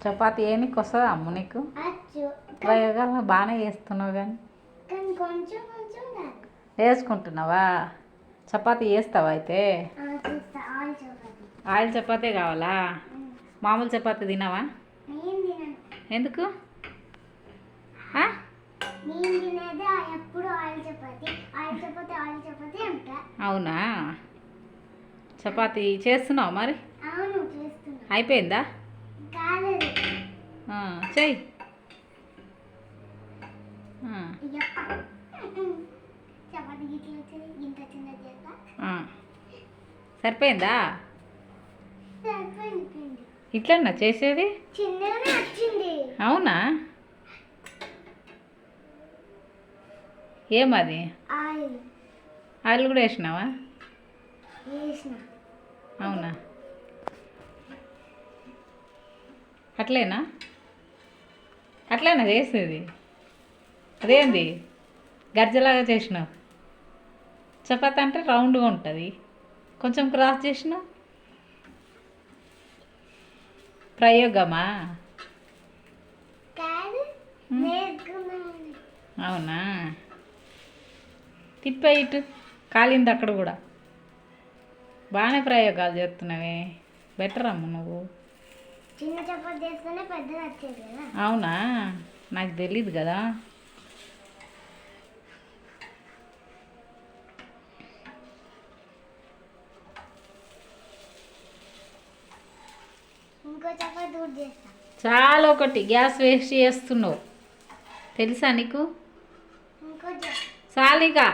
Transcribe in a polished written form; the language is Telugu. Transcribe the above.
చపాతి ఏనికి వస్తుందా అమ్ము నీకు? ప్రయోగాలు బాగానే చేస్తున్నావు కానీ వేసుకుంటున్నావా? చపాతి వేస్తావా అయితే? ఆయిల్ చపాతీ కావాలా? మామూలు చపాతీ తినవా? ఎందుకు? అవునా? చపాతీ చేస్తున్నావు మరి? అయిపోయిందా? చెయ్యి. సరిపోయిందా? ఇట్లన్నా చేసేది? అవునా? ఏమది? ఆయిల్ కూడా వేసినావా? అవునా? అట్లేనా చేసేది? అదేంది గర్జలాగా చేసినావు? చపాతి అంటే రౌండ్గా ఉంటుంది, కొంచెం క్రాస్ చేసినావు. ప్రయోగమా? అవునా? తిప్పే ఇటు కాలింది అక్కడ కూడా. బాగానే ప్రయోగాలు చేస్తున్నావే. బెటర్ అమ్మ నువ్వు. చిన్న చపాతి చేస్తేనే పెద్దది వచ్చేది కదా. అవునా? నాకు తెలీదు కదా. ఇంకో చపాతి కూడా చేస్తా. చాలా ఒకటి గ్యాస్ వేస్ట్ చేస్తున్నావు తెలుసా నీకు? ఇంకో చాలిగా